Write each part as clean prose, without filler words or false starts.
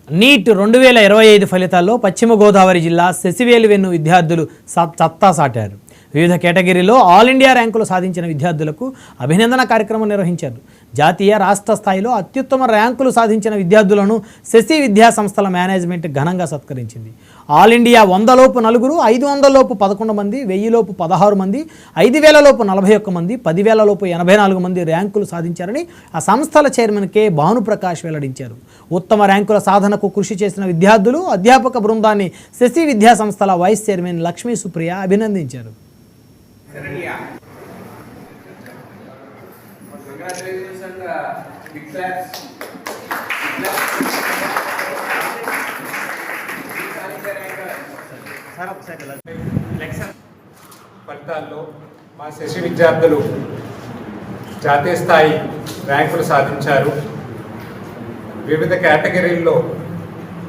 Neat 2025 ఫలితాల్లో పశ్చిమ గోదావరి జిల్లా శశివేలువెన్ను విద్యార్థులు సత్తా సాటారు. వివిధ కేటగిరీలో ఆల్ ఇండియా ర్యాంకులు సాధించిన విద్యార్థులకు అభినందన కార్యక్రమం నిర్వహించారు. జాతీయ రాష్ట్ర స్థాయిలో అత్యుత్తమ ర్యాంకులు సాధించిన విద్యార్థులను శశి విద్యా సంస్థల మేనేజ్మెంట్ ఘనంగా సత్కరించింది. ఆల్ ఇండియా 100 లోపు 4, 500 లోపు 11 మంది, 1000 లోపు 16 మంది, 5000 లోపు 41 మంది, 10,000 లోపు 84 మంది ర్యాంకులు సాధించారని ఆ సంస్థల చైర్మన్ కె భానుప్రకాష్ వెల్లడించారు. ఉత్తమ ర్యాంకుల సాధనకు కృషి చేసిన విద్యార్థులు, అధ్యాపక బృందాన్ని శశి విద్యా సంస్థల వైస్ చైర్మన్ లక్ష్మీ సుప్రియ అభినందించారు. ఫలితాల్లో మా శశి విద్యార్థులు జాతీయ స్థాయి ర్యాంకులు సాధించారు. వివిధ కేటగిరీల్లో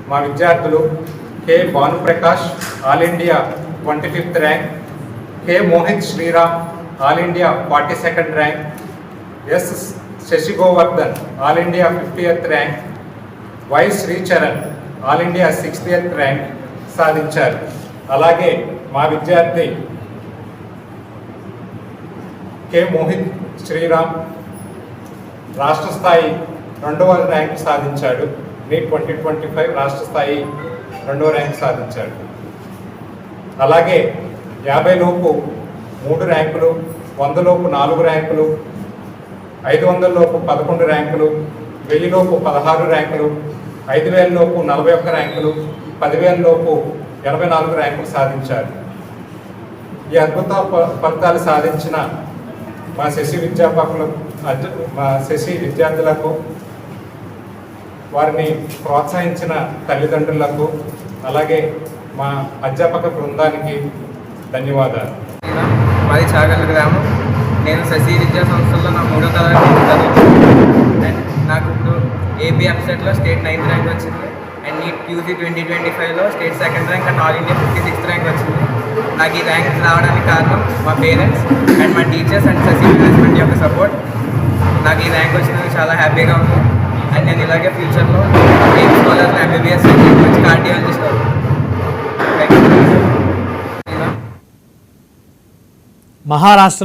మా విద్యార్థులు K Bhanuprakash all India 25th rank, K Mohit Sriram all India 42nd rank, S Sasi Govardhan all India 50th rank, Y Sricharan all India 60th rank సాధించారు. అలాగే మా విద్యార్థి కె మోహిత్ శ్రీరామ్ రాష్ట్ర స్థాయి 2వ ర్యాంక్ సాధించాడు. నీట్ 2025 రాష్ట్ర స్థాయి 2వ ర్యాంక్ సాధించాడు. అలాగే 50 లోపు 3 ర్యాంకులు, 100 లోపు 4 ర్యాంకులు, 500 లోపు 11 ర్యాంకులు, 1000 లోపు 16 ర్యాంకులు, 5000 లోపు 41 ర్యాంకులు, 10,000 లోపు 84 ర్యాంకులు సాధించారు. ఈ అద్భుత ఫలితాలు సాధించిన మా శశి మా శశి విద్యార్థులకు, వారిని ప్రోత్సహించిన తల్లిదండ్రులకు, అలాగే మా అధ్యాపక బృందానికి ధన్యవాదాలు. మాది చాగల్ గ్రామం. నేను శశి విద్యా సంస్థల్లో నా 3వ తరగతి చదువుతున్నాను. అండ్ నాకు ఇప్పుడు ఏపీ ఎఫ్సెట్లో స్టేట్ 9th ర్యాంక్ వచ్చింది. అండ్ నీట్ QC 2025లో state 2nd rank and all India 56th rank వచ్చింది. నాకు ఈ ర్యాంక్ రావడానికి కారణం మా పేరెంట్స్ అండ్ మా టీచర్స్ అండ్ శశి మేనేజ్మెంట్ యొక్క సపోర్ట్. నాకు ఈ ర్యాంక్ వచ్చినందుకు చాలా హ్యాపీగా ఉంది. అండ్ నేను ఇలాగే ఫ్యూచర్లో ఎయిమ్స్ కాలేజ్లో MBBS మంచి కార్డియాలజిస్ట్ అవుతాను. మహారాష్ట్ర